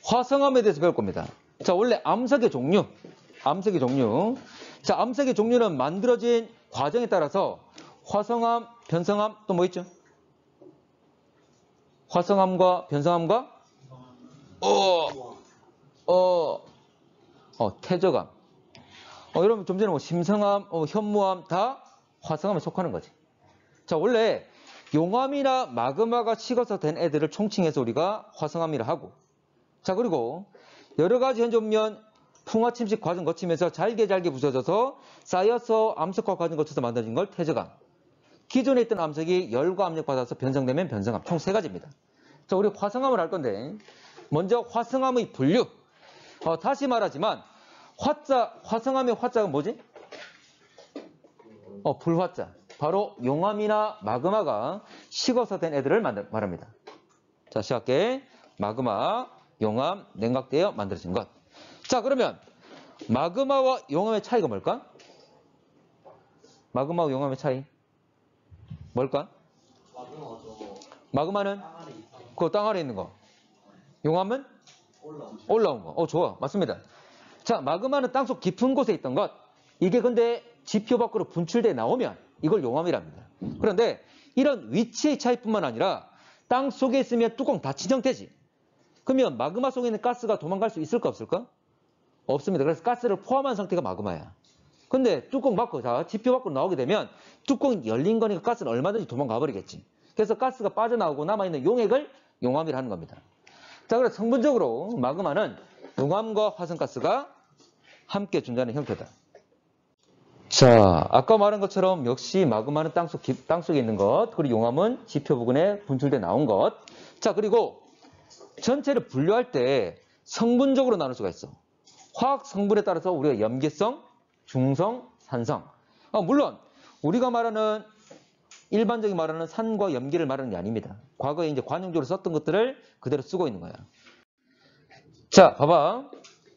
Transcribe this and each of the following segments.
화성암에 대해서 배울 겁니다. 자, 원래 암석의 종류. 자, 암석의 종류는 만들어진 과정에 따라서 화성암, 변성암, 또 뭐 있죠? 화성암과 변성암과 태적암. 여러분 좀 전에 뭐 심성암, 현무암 다 화성암에 속하는 거지. 자, 원래 용암이나 마그마가 식어서 된 애들을 총칭해서 우리가 화성암이라 하고, 자, 그리고 여러 가지 현존면 풍화 침식 과정 거치면서 잘게 부서져서 쌓여서 암석화 과정 거쳐서 만들어진 걸 태적암. 기존에 있던 암석이 열과 압력 받아서 변성되면 변성암. 총 3가지입니다. 자, 우리 화성암을 할 건데, 먼저 화성암의 분류. 다시 말하지만 화성암의 화자가 뭐지? 불화자. 바로 용암이나 마그마가 식어서 된 애들을 말합니다. 자, 시작해. 마그마, 용암, 냉각되어 만들어진 것. 자, 그러면 마그마와 용암의 차이가 뭘까? 마그마와 용암의 차이 뭘까? 마그마는 그 땅 아래 있는 거. 용암은 올라온 거. 좋아. 맞습니다. 자, 마그마는 땅속 깊은 곳에 있던 것. 이게 근데 지표 밖으로 분출돼 나오면 이걸 용암이랍니다. 그런데 이런 위치의 차이뿐만 아니라 땅 속에 있으면 뚜껑 닫힌 상태지. 그러면 마그마 속에 있는 가스가 도망갈 수 있을까 없을까? 없습니다. 그래서 가스를 포함한 상태가 마그마야. 근데 뚜껑 막고, 자, 지표 밖으로 나오게 되면 뚜껑이 열린 거니까 가스는 얼마든지 도망가 버리겠지. 그래서 가스가 빠져나오고 남아있는 용액을 용암이라 하는 겁니다. 자, 그래서 성분적으로 마그마는 용암과 화성가스가 함께 존재하는 형태다. 자, 아까 말한 것처럼 역시 마그마는 땅속에 있는 것, 그리고 용암은 지표 부근에 분출돼 나온 것. 자, 그리고 전체를 분류할 때 성분적으로 나눌 수가 있어. 화학 성분에 따라서 우리가 염계성, 중성, 산성. 물론 우리가 말하는 일반적인 말하는 산과 염기를 말하는 게 아닙니다. 과거에 이제 관용적으로 썼던 것들을 그대로 쓰고 있는 거야. 자, 봐봐.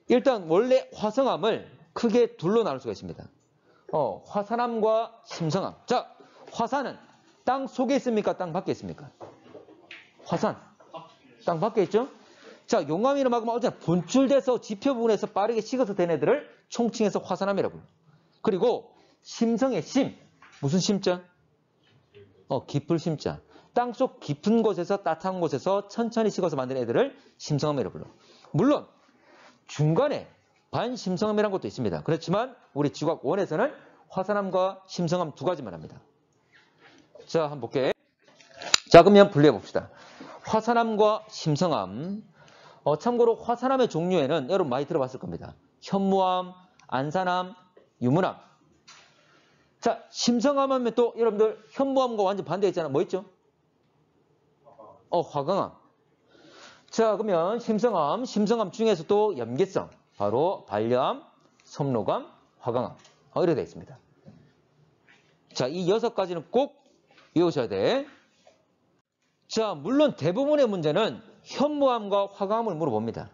일단 원래 화성암을 크게 둘로 나눌 수가 있습니다. 화산암과 심성암. 자, 화산은 땅 속에 있습니까? 땅 밖에 있습니까? 화산. 땅 밖에 있죠? 자, 용암이나 마그마 어쨌든 분출돼서 지표 부분에서 빠르게 식어서 된 애들을 총칭해서 화산암이라고 불러요. 그리고 심성의 심. 무슨 심자? 깊을 심자. 땅속 깊은 곳에서 따뜻한 곳에서 천천히 식어서 만든 애들을 심성암이라고 불러요. 물론 중간에 반심성암이라는 것도 있습니다. 그렇지만 우리 지구학 1에서는 화산암과 심성암 2가지만 합니다. 자, 한번 볼게. 자, 그러면 분류해 봅시다. 화산암과 심성암. 참고로 화산암의 종류에는 여러분 많이 들어봤을 겁니다. 현무암, 안산암, 유문암. 자, 심성암 하면 또 여러분들 현무암과 완전 반대 있잖아. 뭐 있죠? 화강암. 자, 그러면 심성암 중에서도 염계성. 바로 반려암, 섭록암, 화강암. 이렇게 되어 있습니다. 자, 이 6가지는 꼭 외우셔야 돼. 자, 물론 대부분의 문제는 현무암과 화강암을 물어봅니다.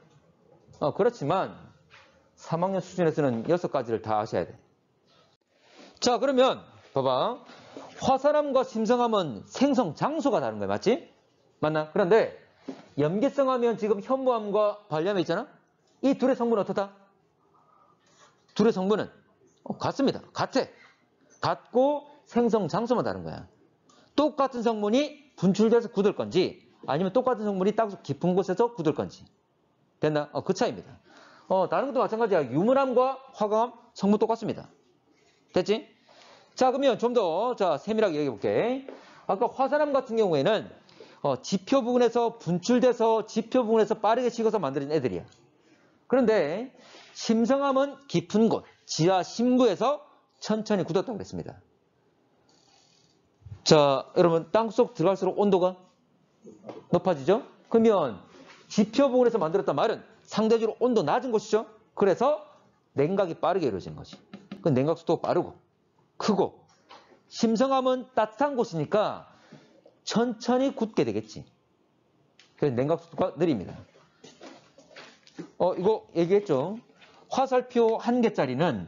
그렇지만 3학년 수준에서는 6가지를 다 아셔야 돼. 자, 그러면 봐봐. 화산암과 심성암은 생성 장소가 다른 거야. 맞지? 맞나? 그런데 염계성 하면 지금 현무암과 반려암이 있잖아? 이 둘의 성분은 어떻다? 둘의 성분은 같습니다. 같고 생성 장소만 다른 거야. 똑같은 성분이 분출돼서 굳을 건지 아니면 똑같은 성분이 땅속 깊은 곳에서 굳을 건지. 됐나? 그 차이입니다. 다른 것도 마찬가지야. 유문암과 화강암 성분 똑같습니다. 됐지? 자, 그러면 좀 더 세밀하게 얘기해 볼게. 아까 화산암 같은 경우에는 지표 부근에서 분출돼서 지표 부근에서 빠르게 식어서 만들어진 애들이야. 그런데 심성암은 깊은 곳, 지하 심부에서 천천히 굳었다고 그랬습니다. 자, 여러분 땅속 들어갈수록 온도가 높아지죠? 그러면 지표 부근에서 만들었단 말은 상대적으로 온도 낮은 곳이죠? 그래서 냉각이 빠르게 이루어지는 거지. 그 냉각 속도가 빠르고 크고, 심성암은 따뜻한 곳이니까 천천히 굳게 되겠지. 그래서 냉각 속도가 느립니다. 이거 얘기했죠? 화살표 1개짜리는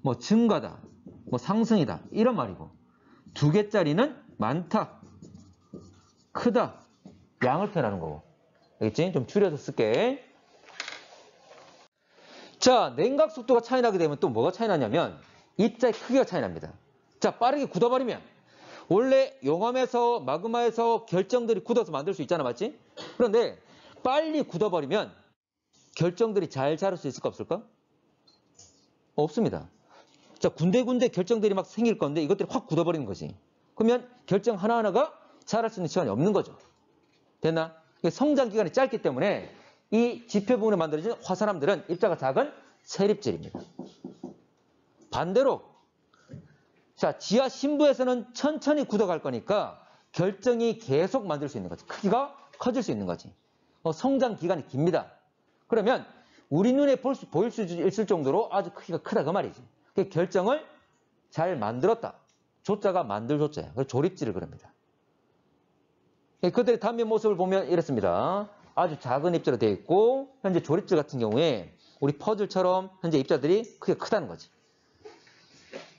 뭐 증가다, 뭐 상승이다 이런 말이고 2개짜리는 많다, 크다, 양을 표현하는 거고. 알겠지? 좀 줄여서 쓸게. 자, 냉각 속도가 차이 나게 되면 또 뭐가 차이 나냐면 입자의 크기가 차이 납니다. 자, 빠르게 굳어버리면 원래 용암에서 마그마에서 결정들이 굳어서 만들 수 있잖아, 맞지? 그런데 빨리 굳어버리면 결정들이 잘 자랄 수 있을까 없을까? 없습니다. 자, 군데군데 결정들이 막 생길 건데 이것들이 확 굳어버리는 거지. 그러면 결정 하나하나가 자랄 수 있는 시간이 없는 거죠. 됐나? 성장 기간이 짧기 때문에 이 지표 부분에 만들어진 화산암들은 입자가 작은 세립질입니다. 반대로 자, 지하 심부에서는 천천히 굳어갈 거니까 결정이 계속 만들 수 있는 거지. 크기가 커질 수 있는 거지. 성장 기간이 깁니다. 그러면 우리 눈에 보일 수 있을 정도로 아주 크기가 크다 그 말이지. 결정을 잘 만들었다. 조자가 만들 조자예요. 그래서 조립질을 그럽니다. 그들의 단면 모습을 보면 이렇습니다. 아주 작은 입자로 되어 있고 현재 조립질 같은 경우에 우리 퍼즐처럼 현재 입자들이 크기가 크다는 거지.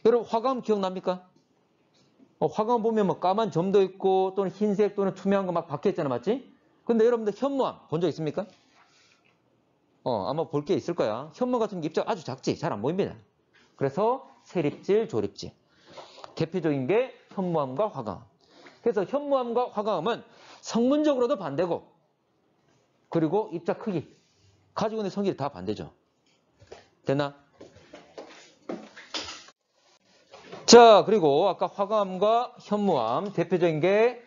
여러분 화감 기억납니까? 화감 보면 뭐 까만 점도 있고 또는 흰색 또는 투명한 거 막 박혀있잖아, 맞지? 근데 여러분들 현무암 본 적 있습니까? 아마 볼 게 있을 거야. 현무암 같은 게 입자가 아주 작지, 잘 안 보입니다. 그래서 세립질, 조립질. 대표적인 게 현무암과 화강암. 그래서 현무암과 화강암은 성분적으로도 반대고 그리고 입자 크기, 가지고 있는 성질이 다 반대죠. 됐나? 자, 그리고 아까 화강암과 현무암 대표적인 게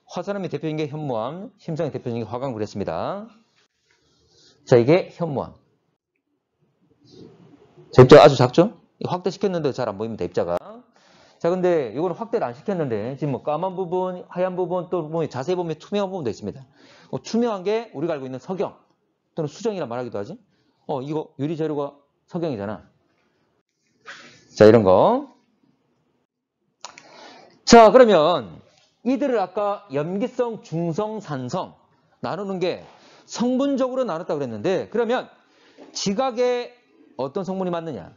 화산암이 대표적인 게 현무암, 심성이 대표적인 게 화강암 그랬습니다. 자, 이게 현무암. 자, 입자가 아주 작죠? 확대시켰는데 잘 안 보입니다, 입자가. 자, 근데 이거는 확대를 안 시켰는데 지금 뭐 까만 부분, 하얀 부분 또 뭐 자세히 보면 투명한 부분도 있습니다. 투명한 게 우리가 알고 있는 석영 또는 수정이라 말하기도 하지. 이거 유리 재료가 석영이잖아. 자, 이런 거. 자, 그러면 이들을 아까 염기성, 중성, 산성 나누는 게 성분적으로 나눴다고 그랬는데 그러면 지각에 어떤 성분이 많느냐?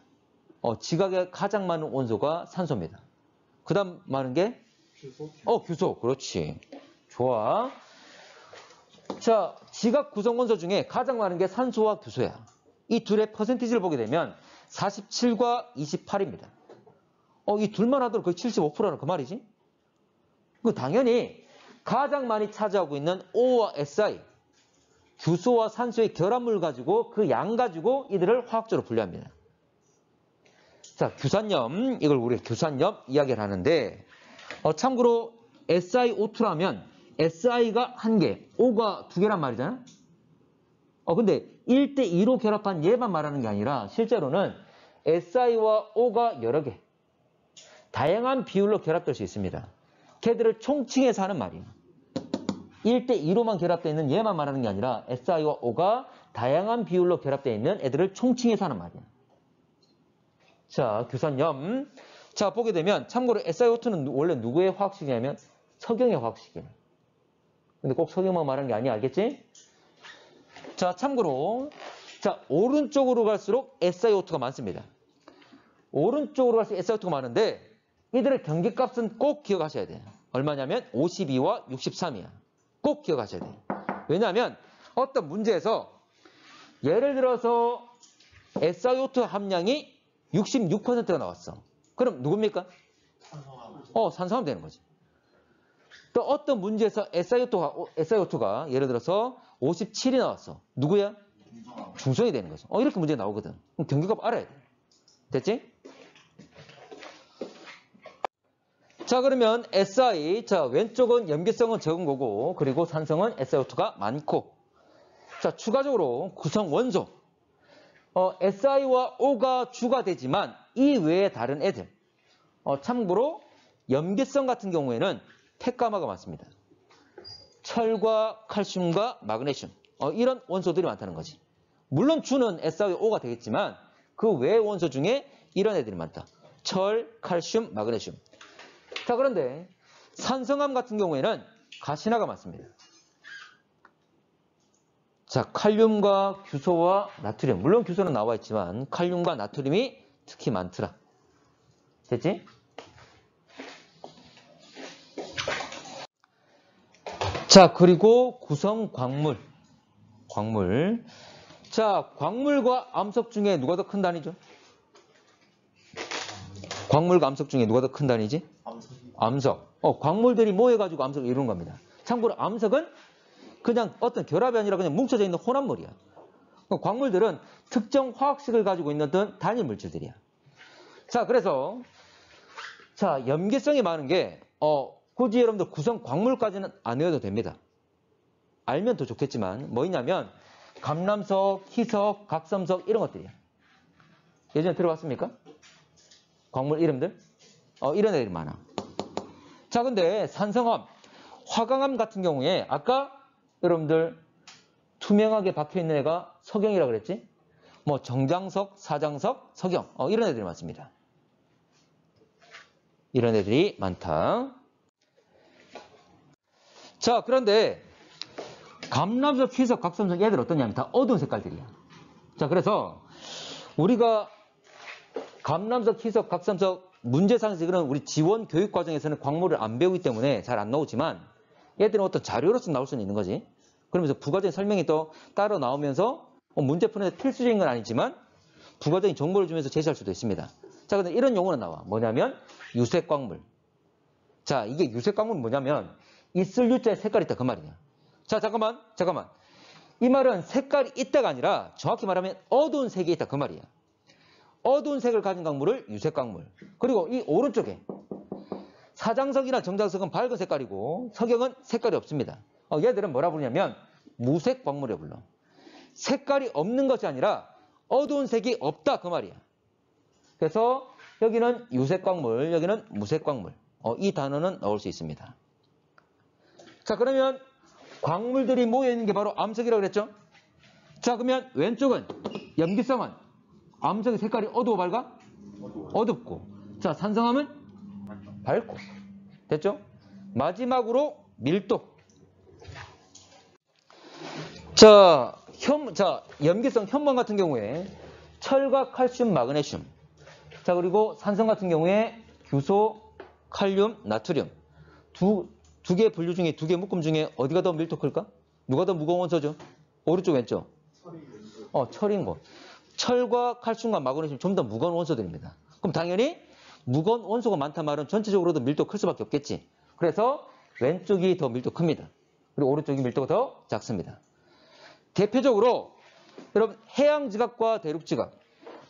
지각에 가장 많은 원소가 산소입니다. 그 다음 많은 게? 규소. 규소. 그렇지. 좋아. 자, 지각 구성 원소 중에 가장 많은 게 산소와 규소야. 이 둘의 퍼센티지를 보게 되면 47과 28입니다. 이 둘만 하더라도 거의 75%는 그 말이지. 그 당연히 가장 많이 차지하고 있는 O와 Si, 규소와 산소의 결합물 가지고 그 양 가지고 이들을 화학적으로 분류합니다. 자, 규산염, 이걸 우리가 규산염 이야기를 하는데 참고로 SiO2라면 Si가 1개, O가 2개란 말이잖아. 근데 1대2로 결합한 얘만 말하는 게 아니라 실제로는 Si와 O가 여러 개, 다양한 비율로 결합될 수 있습니다. 걔들을 총칭해서 하는 말이에요. 1대2로만 결합되어 있는 얘만 말하는 게 아니라 Si와 O가 다양한 비율로 결합되어 있는 애들을 총칭해서 하는 말이에요. 자, 규산염. 자, 보게 되면 참고로 SiO2는 원래 누구의 화학식이냐면 석영의 화학식이에요. 근데 꼭 석영만 말하는 게 아니야, 알겠지? 자, 참고로 자, 오른쪽으로 갈수록 SiO2가 많습니다. 오른쪽으로 갈수록 SiO2가 많은데 이들의 경계값은 꼭 기억하셔야 돼요. 얼마냐면 52와 63이야. 꼭 기억하셔야 돼요. 왜냐하면 어떤 문제에서 예를 들어서 SiO2 함량이 66%가 나왔어. 그럼 누굽니까? 산성암 되는 거지. 또 어떤 문제에서 SiO2가 예를 들어서 57이 나왔어. 누구야? 중성이 되는 거죠. 이렇게 문제 나오거든. 그럼 경계값 알아야 돼. 됐지? 자, 그러면 Si, 자, 왼쪽은 염기성은 적은 거고, 그리고 산성은 SiO2가 많고. 자, 추가적으로 구성 원소. Si와 O가 주가 되지만 이 외에 다른 애들. 참고로 염기성 같은 경우에는 폐가마가 많습니다. 철과 칼슘과 마그네슘. 이런 원소들이 많다는 거지. 물론 주는 Si와 O가 되겠지만 그 외의 원소 중에 이런 애들이 많다. 철, 칼슘, 마그네슘. 자, 그런데 산성암 같은 경우에는 가시나가 많습니다. 자, 칼륨과 규소와 나트륨. 물론 규소는 나와 있지만 칼륨과 나트륨이 특히 많더라. 됐지? 자, 그리고 구성 광물. 자, 광물과 암석 중에 누가 더 큰 단위죠? 광물과 암석 중에 누가 더 큰 단위지? 암석. 광물들이 모여가지고 암석을 이루는 겁니다. 참고로 암석은 그냥 어떤 결합이 아니라 그냥 뭉쳐져 있는 혼합물이야. 광물들은 특정 화학식을 가지고 있는 어떤 단일 물질들이야. 자, 그래서 자, 염기성이 많은 게 굳이 여러분들 구성 광물까지는 안 외워도 됩니다. 알면 더 좋겠지만 뭐냐면 감람석, 희석, 각섬석 이런 것들이야. 예전에 들어봤습니까? 광물 이름들? 이런 애들이 많아. 자, 근데 산성암, 화강암 같은 경우에 아까 여러분들 투명하게 박혀있는 애가 석영이라고 그랬지? 뭐 정장석, 사장석, 석영 이런 애들이 많습니다. 이런 애들이 많다. 자, 그런데 감람석, 희석, 각섬석 얘들 어떠냐면 다 어두운 색깔들이야. 자, 그래서 우리가 감람석, 희석, 각섬석 문제상식은 우리 지원 교육 과정에서는 광물을 안 배우기 때문에 잘 안 나오지만 얘들은 어떤 자료로서 나올 수는 있는 거지. 그러면서 부가적인 설명이 또 따로 나오면서 문제 푸는데 필수적인 건 아니지만 부가적인 정보를 주면서 제시할 수도 있습니다. 자, 근데 이런 용어는 나와. 뭐냐면 유색광물. 자, 이게 유색광물은 뭐냐면 있을 유자에 색깔이 있다 그 말이냐. 자, 잠깐만. 이 말은 색깔이 있다가 아니라 정확히 말하면 어두운 색이 있다 그 말이야. 어두운 색을 가진 광물을 유색광물. 그리고 이 오른쪽에 사장석이나 정장석은 밝은 색깔이고 석영은 색깔이 없습니다. 얘들은 뭐라 부르냐면 무색광물이라고 불러. 색깔이 없는 것이 아니라 어두운 색이 없다 그 말이야. 그래서 여기는 유색광물, 여기는 무색광물. 이 단어는 넣을 수 있습니다. 자, 그러면 광물들이 모여있는 게 바로 암석이라고 그랬죠? 자, 그러면 왼쪽은 염기성은 암석의 색깔이 어두워 밝아? 어둡고. 자, 산성암은 밝고. 됐죠? 마지막으로 밀도. 자, 염기성 현무암 같은 경우에 철과 칼슘, 마그네슘. 자, 그리고 산성 같은 경우에 규소, 칼륨, 나트륨. 두 개 분류 중에 두 개 묶음 중에 어디가 더 밀도 클까? 누가 더 무거운 원소죠? 오른쪽 왼쪽? 철인 거. 철과 칼슘과 마그네슘 좀 더 무거운 원소들입니다. 그럼 당연히 무거운 원소가 많단 말은 전체적으로도 밀도 클 수밖에 없겠지. 그래서 왼쪽이 더 밀도 큽니다. 그리고 오른쪽이 밀도가 더 작습니다. 대표적으로 여러분 해양지각과 대륙지각.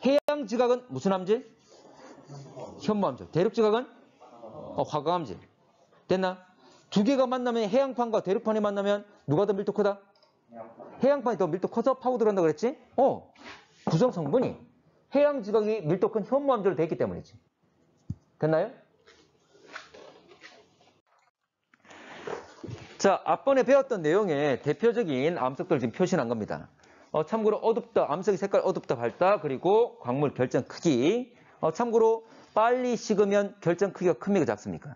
해양지각은 무슨 암질? 현무암질. 대륙지각은 화강암질. 됐나? 두 개가 만나면 해양판과 대륙판이 만나면 누가 더 밀도 크다? 해양판이 더 밀도 커서 파고 들어간다고 그랬지? 구성 성분이 해양지각이 밀도 큰 현무암질로 되어 있기 때문이지. 됐나요? 자, 앞번에 배웠던 내용의 대표적인 암석들을 지금 표시한 겁니다. 참고로 어둡다, 암석의 색깔 어둡다, 밝다, 그리고 광물 결정 크기. 참고로 빨리 식으면 결정 크기가 큽니까, 작습니까?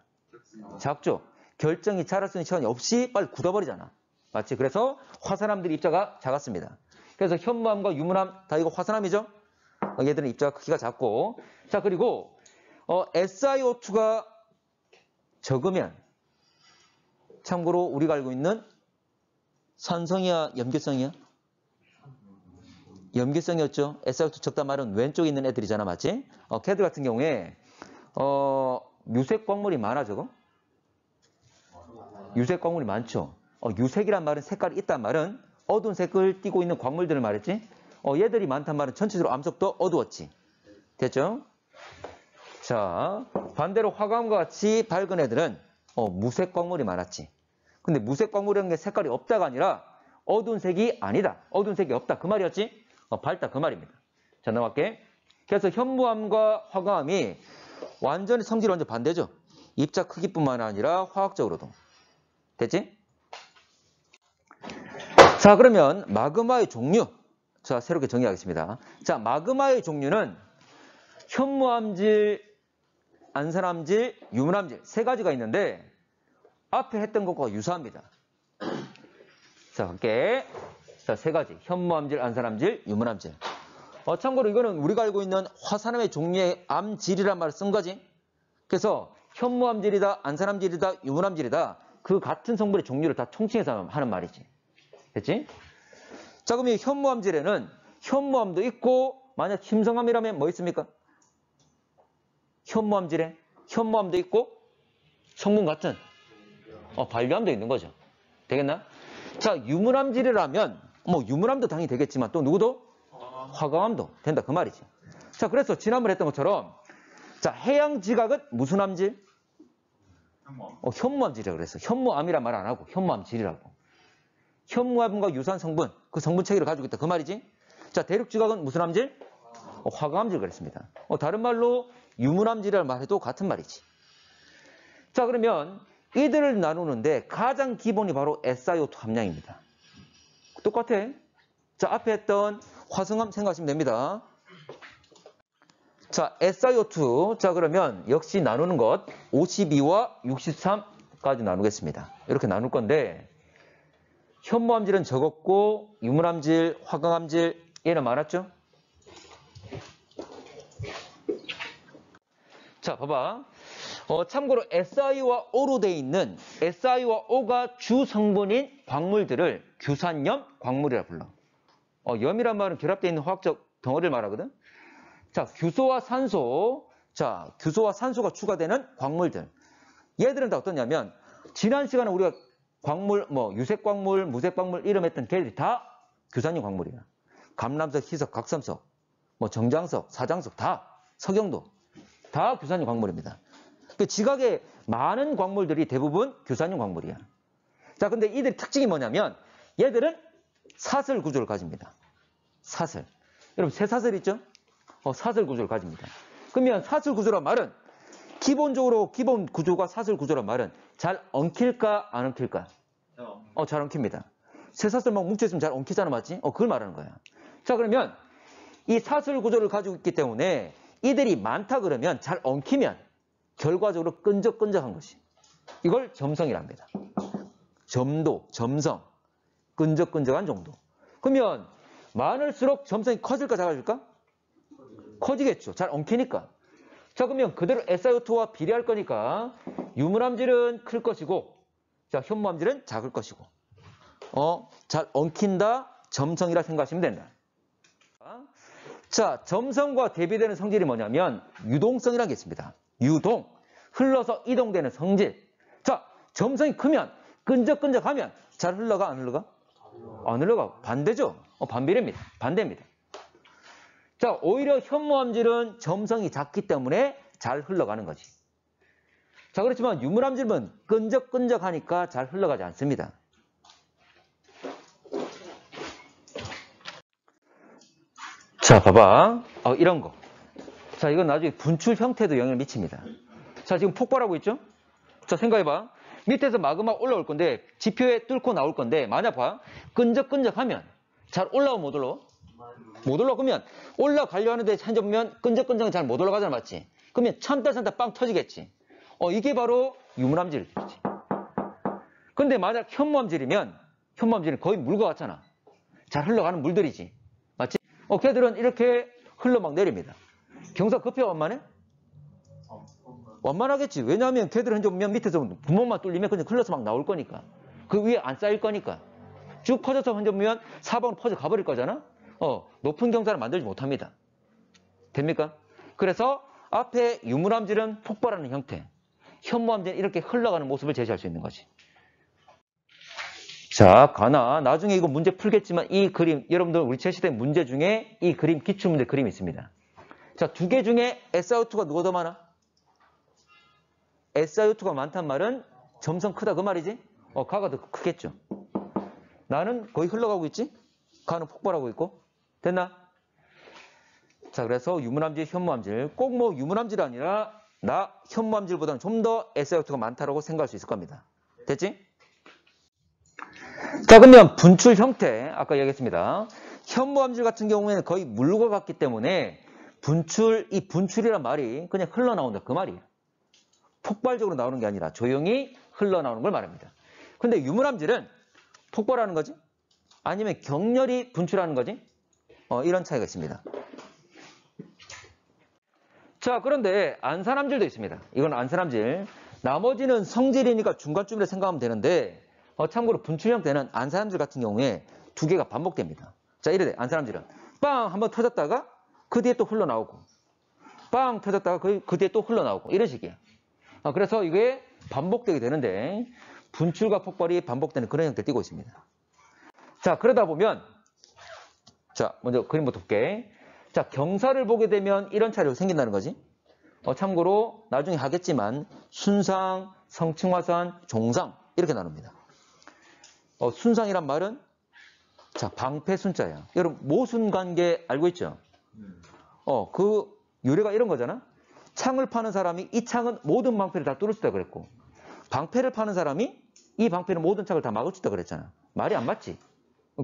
작죠. 결정이 자랄 수 있는 시간이 없이 빨리 굳어버리잖아. 맞지? 그래서 화산암들의 입자가 작았습니다. 그래서 현무암과 유문암 다 이거 화산암이죠? 얘들은 입자가 크기가 작고. 자, 그리고 SiO2가 적으면 참고로 우리가 알고 있는 산성이야, 염기성이야? 염기성이었죠. SiO2 적단 말은 왼쪽에 있는 애들이잖아, 맞지? 걔들 같은 경우에 유색 광물이 많아, 저거? 유색 광물이 많죠. 유색이란 말은 색깔이 있단 말은 어두운 색을 띠고 있는 광물들을 말했지. 얘들이 많단 말은 전체적으로 암석도 어두웠지. 됐죠? 자, 반대로 화강암과 같이 밝은 애들은 무색 광물이 많았지. 근데 무색 광물이라는 게 색깔이 없다가 아니라 어두운 색이 아니다. 어두운 색이 없다. 그 말이었지? 밝다. 그 말입니다. 자, 넘어갈게. 그래서 현무암과 화강암이 완전히 성질이 완전 반대죠. 입자 크기뿐만 아니라 화학적으로도. 됐지? 자, 그러면 마그마의 종류. 자, 새롭게 정의하겠습니다. 자, 마그마의 종류는 현무암질, 안산암질, 유문암질 세 가지가 있는데 앞에 했던 것과 유사합니다. 자, 갈게. 자, 세 가지. 현무암질, 안산암질, 유문암질. 참고로 이거는 우리가 알고 있는 화산암의 종류의 암질이란 말을 쓴 거지. 그래서 현무암질이다, 안산암질이다, 유문암질이다. 그 같은 성분의 종류를 다 총칭해서 하는 말이지. 됐지? 자, 그럼 이 현무암질에는 현무암도 있고, 만약 힘성암이라면 뭐 있습니까? 현무암질에 현무암도 있고, 성분 같은 반려암도 있는 거죠. 되겠나? 자, 유물암질이라면 뭐 유물암도 당연히 되겠지만 또 누구도? 화강암도 된다 그 말이지. 자, 그래서 지난번에 했던 것처럼 자, 해양지각은 무슨 암질? 현무암질이라고 그랬어. 현무암이란 말 안 하고 현무암질이라고. 현무암과 유사한 성분, 그 성분 체계를 가지고 있다 그 말이지. 자, 대륙지각은 무슨 암질? 화강암질 그랬습니다. 다른 말로 유물암질이라는 말해도 같은 말이지. 자, 그러면 이들을 나누는데 가장 기본이 바로 SiO2 함량입니다. 똑같아. 자, 앞에 했던 화성암 생각하시면 됩니다. 자, SiO2. 자, 그러면 역시 나누는 것 52와 63까지 나누겠습니다. 이렇게 나눌 건데 현무암질은 적었고 유물암질, 화강암질 얘는 많았죠? 자, 봐봐. 참고로 Si와 O로 되어 있는 Si와 O가 주 성분인 광물들을 규산염 광물이라 불러. 염이란 말은 결합되어 있는 화학적 덩어리를 말하거든. 자, 규소와 산소. 자, 규소와 산소가 추가되는 광물들. 얘들은 다 어떠냐면 지난 시간에 우리가 광물, 유색 광물, 무색 광물 이름했던 걔들이 다 규산염 광물이야. 감람석, 희석, 각섬석, 정장석, 사장석 다 석영도 다 규산염 광물입니다. 그 지각의 많은 광물들이 대부분 규산염 광물이야. 자, 근데 이들 특징이 뭐냐면 얘들은 사슬 구조를 가집니다. 사슬. 여러분 쇠사슬 있죠? 사슬 구조를 가집니다. 그러면 사슬 구조란 말은 기본적으로 기본 구조가 사슬 구조란 말은 잘 엉킬까 안 엉킬까? 잘 엉킵니다. 쇠사슬 막 뭉쳐있으면 잘 엉키잖아, 맞지? 그걸 말하는 거야. 자, 그러면 이 사슬 구조를 가지고 있기 때문에 이들이 많다 그러면 잘 엉키면 결과적으로 끈적끈적한 것이. 이걸 점성이랍니다. 점도, 점성, 끈적끈적한 정도. 그러면 많을수록 점성이 커질까 작아질까? 커지겠죠. 잘 엉키니까. 자, 그러면 그대로 SiO2와 비례할 거니까 유물암질은 클 것이고, 자, 현무암질은 작을 것이고. 잘 엉킨다, 점성이라 생각하시면 된다. 자, 점성과 대비되는 성질이 뭐냐면 유동성이라는 게 있습니다. 유동, 흘러서 이동되는 성질. 자, 점성이 크면 끈적끈적하면 잘 흘러가 안 흘러가? 안 흘러가. 반대죠. 반비례입니다. 반대입니다. 자, 오히려 현무암질은 점성이 작기 때문에 잘 흘러가는 거지. 자, 그렇지만 유물암질은 끈적끈적하니까 잘 흘러가지 않습니다. 자, 봐봐. 이런 거. 자, 이건 나중에 분출 형태도 영향을 미칩니다. 자, 지금 폭발하고 있죠? 자, 생각해봐. 밑에서 마그마 올라올 건데, 지표에 뚫고 나올 건데, 만약 봐. 끈적끈적하면 잘 올라오면 못 올라와? 못 올라와. 그러면 올라가려 하는데 한점 보면 끈적끈적은 잘 못 올라가잖아, 맞지? 그러면 참다 빵 터지겠지. 이게 바로 유물암질이지. 근데 만약 현무암질이면, 현무암질은 거의 물과 같잖아. 잘 흘러가는 물들이지. 맞지? 걔들은 이렇게 흘러 막 내립니다. 경사 급해 완만해? 완만하겠지. 왜냐하면 걔들은 현재 보면 밑에서 구멍만 뚫리면 그냥 흘러서 막 나올 거니까. 그 위에 안 쌓일 거니까. 쭉 퍼져서 현재 보면 사방으로 퍼져 가버릴 거잖아? 높은 경사를 만들지 못합니다. 됩니까? 그래서 앞에 유물암질은 폭발하는 형태, 현무암질은 이렇게 흘러가는 모습을 제시할 수 있는 거지. 자, 가나 나중에 이거 문제 풀겠지만 이 그림, 여러분들 우리 제시된 문제 중에 이 그림, 기출문제 그림이 있습니다. 자, 두 개 중에 SiO2가 누가 더 많아? SiO2가 많단 말은 점성 크다 그 말이지? 가가 더 크겠죠. 나는 거의 흘러가고 있지? 가는 폭발하고 있고. 됐나? 자, 그래서 유물암질, 현무암질. 꼭 뭐 유물암질이 아니라 나 현무암질보다는 좀 더 SiO2가 많다라고 생각할 수 있을 겁니다. 됐지? 자, 그러면 분출 형태. 아까 얘기했습니다. 현무암질 같은 경우에는 거의 물과 같기 때문에 이 분출이란 말이 그냥 흘러나온다 그 말이에요. 폭발적으로 나오는 게 아니라 조용히 흘러나오는 걸 말합니다. 근데 유물암질은 폭발하는 거지? 아니면 격렬히 분출하는 거지? 이런 차이가 있습니다. 자, 그런데 안산암질도 있습니다. 이건 안산암질. 나머지는 성질이니까 중간쯤이라 생각하면 되는데 참고로 분출 형태는 안산암질 같은 경우에 두 개가 반복됩니다. 자, 이래 돼. 안산암질은 빵 한번 터졌다가 그 뒤에 또 흘러나오고 빵 터졌다가 그 뒤에 또 흘러나오고 이런 식이야. 그래서 이게 반복되게 되는데 분출과 폭발이 반복되는 그런 형태를 띠고 있습니다. 자, 그러다 보면 자, 먼저 그림부터 볼게. 자, 경사를 보게 되면 이런 차례가 생긴다는 거지. 참고로 나중에 하겠지만 순상, 성층화산, 종상 이렇게 나눕니다. 순상이란 말은 자, 방패순자야. 여러분 모순관계 알고 있죠? 그 유래가 이런 거잖아. 창을 파는 사람이 이 창은 모든 방패를 다 뚫을 수 있다 그랬고 방패를 파는 사람이 이 방패는 모든 창을 다 막을 수 있다 그랬잖아. 말이 안 맞지?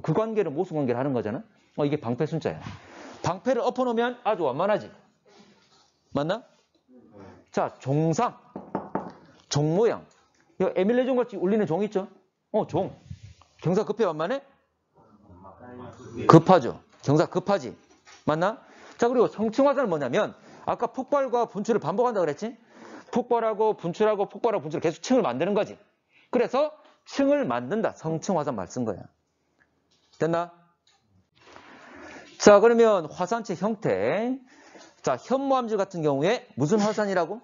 그 관계를 모순관계를 하는 거잖아. 이게 방패순자야. 방패를 엎어놓으면 아주 완만하지. 맞나? 자, 종상. 종 모양. 에밀레종 같이 울리는 종 있죠? 종. 경사 급해 완만해? 급하죠. 경사 급하지. 맞나? 자, 그리고 성층화산은 뭐냐면 아까 폭발과 분출을 반복한다 그랬지? 폭발하고 분출하고 폭발하고 분출을 계속 층을 만드는 거지. 그래서 층을 만든다. 성층화산 말 쓴 거야. 됐나? 자, 그러면 화산체 형태. 자, 현무암질 같은 경우에 무슨 화산이라고?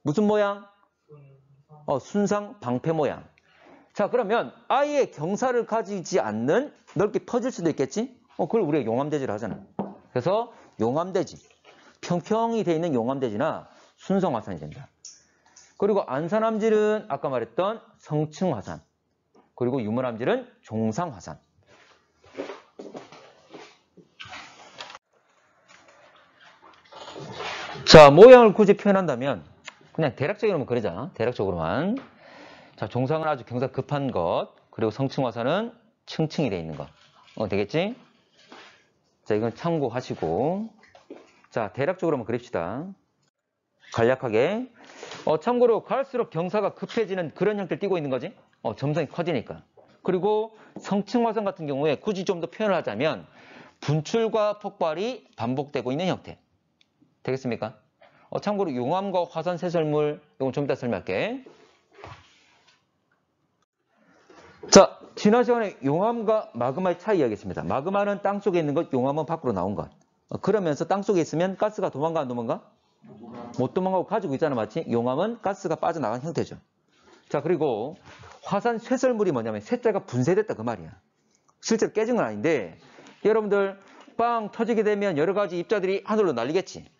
무슨 모양? 순상 방패 모양. 자, 그러면 아예 경사를 가지지 않는 넓게 퍼질 수도 있겠지? 그걸 우리가 용암대지를 하잖아. 그래서 용암대지. 평평히 돼 있는 용암대지나 순성화산이 된다. 그리고 안산암질은 아까 말했던 성층화산. 그리고 유물암질은 종상화산. 자, 모양을 굳이 표현한다면 그냥 대략적으로만 그러자. 대략적으로만. 자, 종상은 아주 경사 급한 것. 그리고 성층화산은 층층이 돼 있는 것. 되겠지? 자, 이건 참고하시고. 자, 대략적으로만 그립시다. 간략하게. 참고로 갈수록 경사가 급해지는 그런 형태를 띠고 있는 거지. 점성이 커지니까. 그리고 성층화산 같은 경우에 굳이 좀 더 표현을 하자면 분출과 폭발이 반복되고 있는 형태. 되겠습니까? 참고로 용암과 화산 쇄설물 이건 좀 이따 설명할게. 자, 지난 시간에 용암과 마그마의 차이 이야기했습니다. 마그마는 땅속에 있는 것, 용암은 밖으로 나온 것. 그러면서 땅속에 있으면 가스가 도망가 안 도망가? 못 도망가고 가지고 있잖아, 맞지? 용암은 가스가 빠져나간 형태죠. 자, 그리고 화산 쇄설물이 뭐냐면 쇠자가 분쇄됐다 그 말이야. 실제로 깨진 건 아닌데 여러분들 빵 터지게 되면 여러 가지 입자들이 하늘로 날리겠지.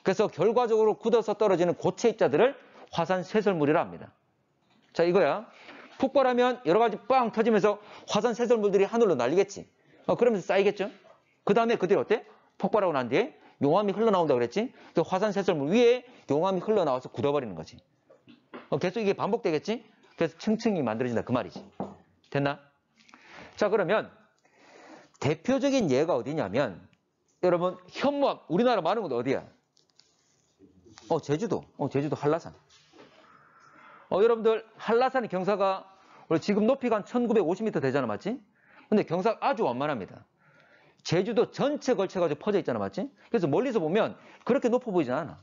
그래서 결과적으로 굳어서 떨어지는 고체 입자들을 화산 쇄설물이라 합니다. 자, 이거야. 폭발하면 여러 가지 빵 터지면서 화산 쇄설물들이 하늘로 날리겠지. 그러면서 쌓이겠죠. 그 다음에 그들이 어때? 폭발하고 난 뒤에 용암이 흘러나온다 그랬지. 그 화산 쇄설물 위에 용암이 흘러나와서 굳어버리는 거지. 계속 이게 반복되겠지. 그래서 층층이 만들어진다 그 말이지. 됐나? 자, 그러면 대표적인 예가 어디냐면 여러분 현무암 우리나라 많은 곳 어디야? 제주도. 제주도 한라산. 여러분들 한라산의 경사가 원래 지금 높이가 한 1950m 되잖아, 맞지? 근데 경사가 아주 완만합니다. 제주도 전체 걸쳐가지고 퍼져 있잖아, 맞지? 그래서 멀리서 보면 그렇게 높아 보이진 않아.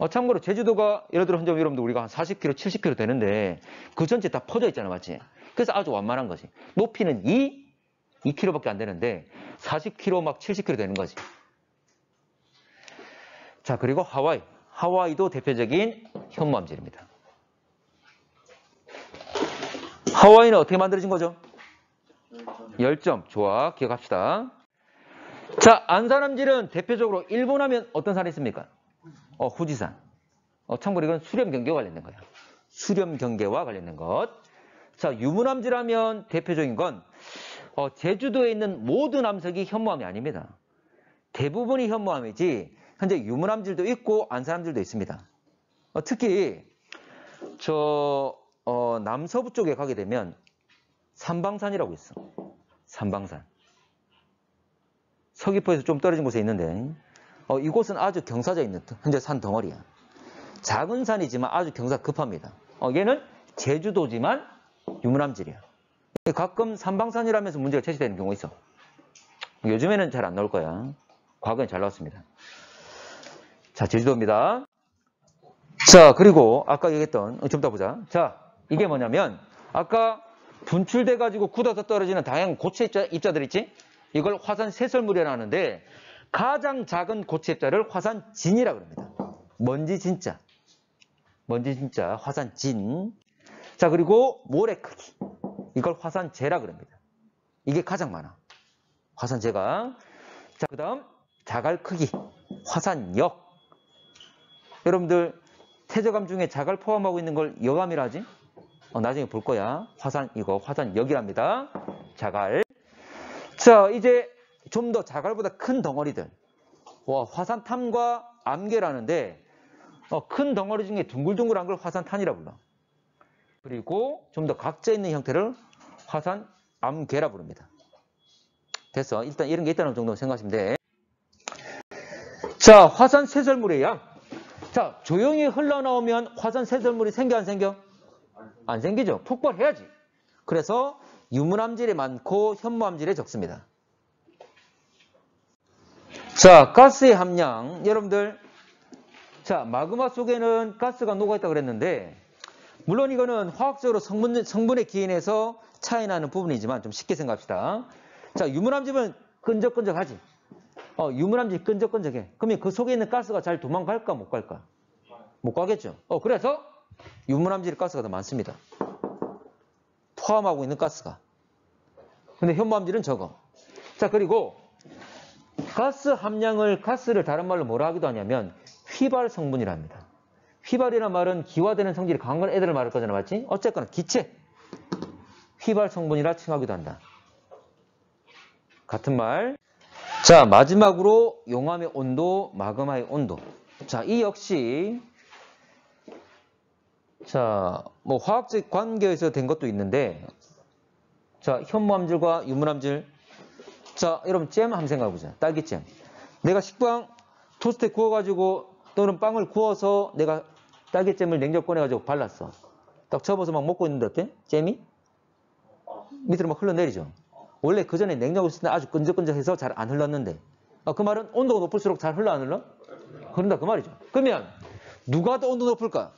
참고로 제주도가 예를 들어 현재 여러분들 우리가 한 40km, 70km 되는데 그 전체 다 퍼져 있잖아, 맞지? 그래서 아주 완만한 거지. 높이는 2km밖에 안 되는데 40km 막 70km 되는 거지. 자, 그리고 하와이도 대표적인 현무암질입니다. 하와이는 어떻게 만들어진 거죠? 열점. 좋아, 기억합시다. 자, 안산암질은 대표적으로 일본 하면 어떤 산이 있습니까? 후지산. 참고로 이건 수렴경계와 관련된 거예요. 수렴경계와 관련된 것. 자, 유문암질하면 대표적인 건 제주도에 있는 모든 암석이 현무암이 아닙니다. 대부분이 현무암이지 현재 유문암질도 있고 안산암질도 있습니다. 특히 남서부 쪽에 가게 되면 삼방산이라고 있어. 삼방산. 서귀포에서 좀 떨어진 곳에 있는데 이곳은 아주 경사져 있는 현재 산 덩어리야. 작은 산이지만 아주 경사 급합니다. 얘는 제주도지만 유문암질이야. 가끔 삼방산이라면서 문제가 제기되는 경우가 있어. 요즘에는 잘 안 나올 거야. 과거엔 잘 나왔습니다. 자, 제주도입니다. 자, 그리고 아까 얘기했던 좀 더 보자. 자, 이게 뭐냐면 아까 분출돼가지고 굳어서 떨어지는 다양한 고체 입자들 있지? 이걸 화산세설물이라 하는데 가장 작은 고체 입자를 화산진이라고 합니다. 먼지 진짜. 먼지 진짜 화산진. 자, 그리고 모래 크기. 이걸 화산재라고 합니다. 이게 가장 많아. 화산재가. 자, 그다음 자갈 크기. 화산역. 여러분들 태저감 중에 자갈 포함하고 있는 걸 여감이라 하지? 나중에 볼 거야. 이거 화산역이랍니다. 자갈. 자, 이제 좀 더 자갈보다 큰 덩어리들. 화산탄과 암괴라는데 큰 덩어리 중에 둥글둥글한 걸 화산탄이라 불러. 그리고 좀 더 각져 있는 형태를 화산암괴라 부릅니다. 됐어. 일단 이런 게 있다는 정도 생각하시면 돼. 자, 화산세설물의 양. 자, 조용히 흘러나오면 화산세설물이 생겨 안 생겨? 안 생기죠. 폭발해야지. 그래서 유문암질이 많고 현무암질이 적습니다. 자, 가스의 함량. 여러분들, 자, 마그마 속에는 가스가 녹아있다고 그랬는데, 물론 이거는 화학적으로 성분의 기인에서 차이 나는 부분이지만 좀 쉽게 생각합시다. 자, 유문암질은 끈적끈적하지. 유문암질 끈적끈적해. 그러면 그 속에 있는 가스가 잘 도망갈까 못 갈까? 못 가겠죠. 그래서 유문암질 가스가 더 많습니다. 포함하고 있는 가스가. 근데 현무암질은 적어. 자, 그리고 가스 함량을 가스를 다른 말로 뭐라 하기도 하냐면 휘발 성분이라 합니다. 휘발이라는 말은 기화되는 성질이 강한 건 애들을 말할 거잖아, 맞지? 어쨌거나 기체. 휘발 성분이라 칭하기도 한다. 같은 말. 자, 마지막으로 용암의 온도, 마그마의 온도. 자, 이 역시 자, 뭐 화학적 관계에서 된 것도 있는데, 자, 현무암질과 유문암질. 자, 여러분 잼 한번 생각해보자. 딸기잼. 내가 식빵 토스트에 구워가지고 또는 빵을 구워서 내가 딸기잼을 냉장 꺼내가지고 발랐어. 딱 접어서 막 먹고 있는데 어때? 잼이? 밑으로 막 흘러내리죠. 원래 그 전에 냉장고에 있을 때 아주 끈적끈적해서 잘 안 흘렀는데, 그 말은 온도가 높을수록 잘 흘러 안 흘러? 그런다 그 말이죠. 그러면 누가 더 온도 높을까?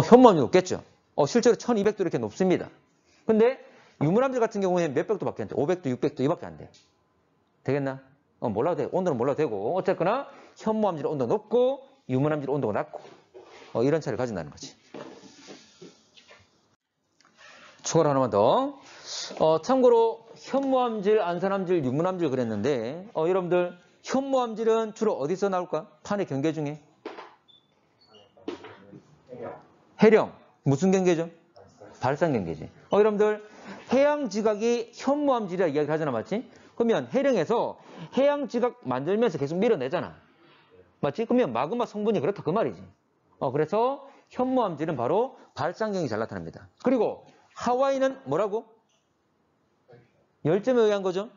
현무암이 높겠죠. 실제로 1200도 이렇게 높습니다. 근데 유문암질 같은 경우에는 몇백 도밖에 안 돼. 500도, 600도 이밖에 안 돼. 되겠나? 몰라도 돼. 온도는 몰라도 되고. 어쨌거나 현무암질 온도 높고 유문암질 온도가 낮고 이런 차이를 가진다는 거지. 추가로 하나만 더. 참고로 현무암질, 안산암질, 유문암질 그랬는데 여러분들 현무암질은 주로 어디서 나올까? 판의 경계 중에. 해령. 무슨 경계죠? 발산 경계지. 여러분들 해양 지각이 현무암질이라 이야기를 하잖아, 맞지? 그러면 해령에서 해양 지각 만들면서 계속 밀어내잖아. 맞지? 그러면 마그마 성분이 그렇다 그 말이지. 그래서 현무암질은 바로 발산 경이 잘 나타납니다. 그리고 하와이는 뭐라고? 열점에 의한 거죠?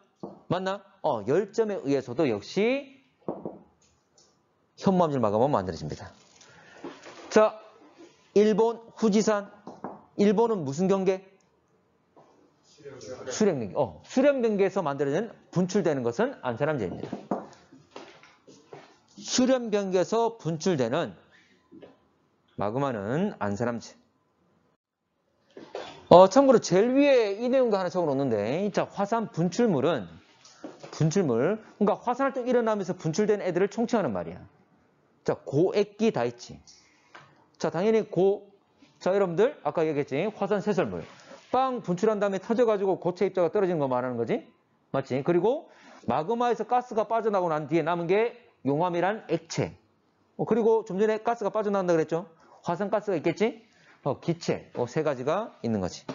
맞나? 열점에 의해서도 역시 현무암질 마그마 만들어집니다. 자, 일본 후지산. 일본은 무슨 경계? 수렴경계. 수렴경계에서 만들어진 분출되는 것은 안산암질입니다. 수렴경계에서 분출되는 마그마는 안산암질. 참고로 제일 위에 이 내용도 하나 적어놓는데, 자, 화산 분출물. 그러니까 화산활동 일어나면서 분출된 애들을 총칭하는 말이야. 자, 고액기 다 있지. 자, 당연히 자, 여러분들 아까 얘기했지. 화산 세설물. 빵 분출한 다음에 터져가지고 고체 입자가 떨어지는 거 말하는 거지. 맞지? 그리고 마그마에서 가스가 빠져나오고 난 뒤에 남은 게 용암이란 액체. 그리고 좀 전에 가스가 빠져나온다 그랬죠? 화산가스가 있겠지? 기체. 세 가지가 있는 거지.